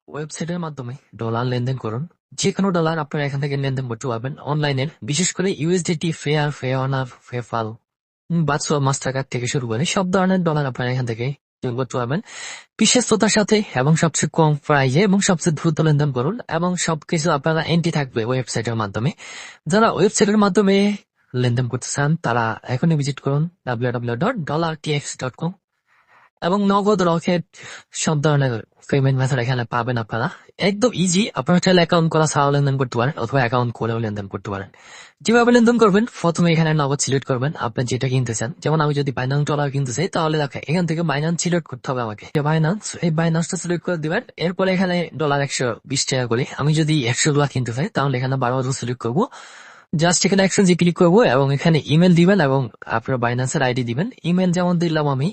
ওয়েবসাইটের মাধ্যমে ডলার লেনদেন করুন। যে কোনো ডলার আপনারা এখান থেকে লেনদেন করতে পারবেন অনলাইনের, বিশেষ করে ইউএসডিটি, ফেয়ার, ফেয়ারনার, পেপ্যাল, বাদশা, মাস্টারকার্ড থেকে শুরু করে সব ধরনের ডলার আপনারা এখান থেকে লেনদেন করতে পারবেন বিশ্বস্ততার সাথে এবং সবচেয়ে কম প্রাইজে এবং সবচেয়ে দ্রুত লেনদেন করুন এবং সবকিছু আপনারা এন্ট্রি থাকবে ওয়েবসাইটের মাধ্যমে। যারা ওয়েবসাইটের মাধ্যমে লেনদেন করতে চান তারা এখনই ভিজিট করুন www.dollartx.com এবং নগদ, রকেট সব ধরনের পেমেন্ট মেথড এখানে পাবেন আপনারা। একদম ইজি, আপনারা চাইলে অ্যাকাউন্ট করা ছাড়াও লেনদেন করতে পারেন অথবা অ্যাকাউন্ট করেও লেনদেন করতে পারেন। যেভাবে লেনদেন করবেন, প্রথমে এখানে নগদ সিলেক্ট করবেন আপনি যেটা কিনতে চান। যেমন আমি যদি বাইন্যান্স ডলার কিনতে চাই তাহলে দেখে এখান থেকে বাইন্যান্স সিলেক্ট করতে হবে আমাকে। এই বাইন্যান্সটা সিলেক্ট করে দিবেন। এরপরে এখানে ডলার 120 টাকা করে, আমি যদি 100 ডলার কিনতে চাই তাহলে এখানে 12 সিলেক্ট করবো। জাস্ট এখানে এক্সচেঞ্জ ক্লিক করবো এবং এখানে ইমেল দিবেন এবং আপনার বাইন্যান্সের আইডি দিবেন। ইমেল যেমন দিলাম আমি,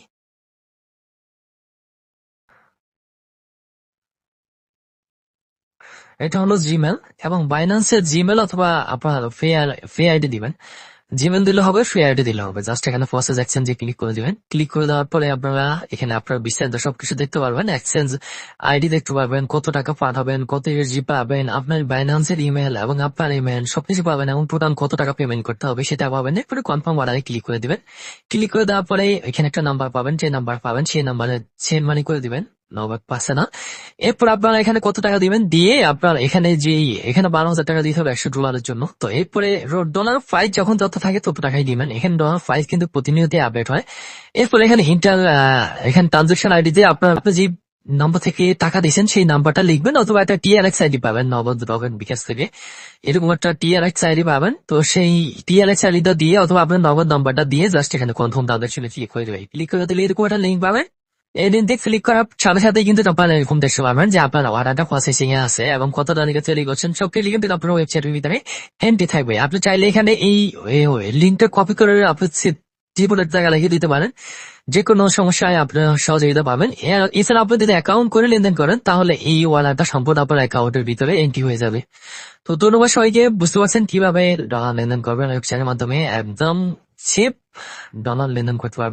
এটা হলো জিমেল, এবং বাইন্যান্সের জিমেল অথবা আপনার ফে আইডি দিবেন। জিমেল দিলে হবে, ফে আইডি দিলে হবে। জাস্ট এখানে প্রসেস এক্সচেঞ্জে ক্লিক করে দিবেন। ক্লিক করে দেওয়ার পরে আপনারা এখানে আপনার বিস্তারিত সবকিছু দেখতে পারবেন। এক্সচেঞ্জ আইডি দেখতে পারবেন, কত টাকা পাঠাবেন, কত ইউএসডি পাবেন, আপনার বাইন্যান্সের ইমেল এবং আপনার ইমেল সবকিছু পাবেন এবং টোটাল কত টাকা পেমেন্ট করতে হবে সেটা পাবেন। এরপরে কনফার্ম অর্ডারে ক্লিক করে দিবেন। ক্লিক করে দেওয়ার পরে এখানে একটা নাম্বার পাবেন, যে নাম্বার পাবেন সেই নাম্বারে সেন্ড মানি করে দিবেন, নগদ পাচ্ছে না। এরপর আপনারা এখানে কত টাকা দিবেন দিয়ে আপনার এখানে 12,000 টাকা দিতে হবে 100 ডলারের জন্য। তো এরপরে ডলার প্রাইস যখন যত থাকে তত টাকাই দিবেন। এখানে ডলার প্রাইস কিন্তু প্রতিনিয়ত আপডেট হয়। এরপরে এখানে এখানে ট্রানজাকশন আইডি দিয়ে আপনি যে নাম্বার থেকে টাকা দিয়েছেন সেই নাম্বারটা লিখবেন, অথবা একটা টিআরএক্স আইডি পাবেন নগদ, রকেট, বিকাশ থেকে এরকম একটা টিআরএক্স আইডি পাবেন। তো সেই টিআরএক্স আইডিটা দিয়ে অথবা আপনার নগদ নাম্বারটা দিয়ে জাস্ট এখানে কনফার্ম ট্রানজাকশনে ক্লিক করে দেবে। ক্লিক করে দিলে এরকম একটা লিঙ্ক পাবেন। এই লিঙ্কে ক্লিক করার সাথে সাথে কিন্তু আপনারা এরকম দেখতে পাবেন যে আপনার অর্ডারটা প্রসেসিং এ আছে এবং কত টাকা তৈরি করছেন সবকিছু কিন্তু আপনার ওয়েবসাইটের ভিতরে এন্ট্রি থাকবে। আপনি চাইলে এখানে এই লিঙ্কটা কপি করে আপনি যে কোনো জায়গা লিখে দিতে পারেন। যে কোনো সমস্যায় আপনার সহযোগিতা পাবেন। এছাড়া আপনি যদি অ্যাকাউন্ট করে লেনদেন করেন তাহলে এই ওয়ালেটটা সম্পূর্ণ আপনার অ্যাকাউন্টের ভিতরে এন্ট্রি হয়ে যাবে। তো ধন্যবাদ সবাইকে। বুঝতে পারছেন কিভাবে ডলার লেনদেন করবেন ওয়েবসাইটের মাধ্যমে একদম সেফ ডলার লেনদেন করতে পারবেন।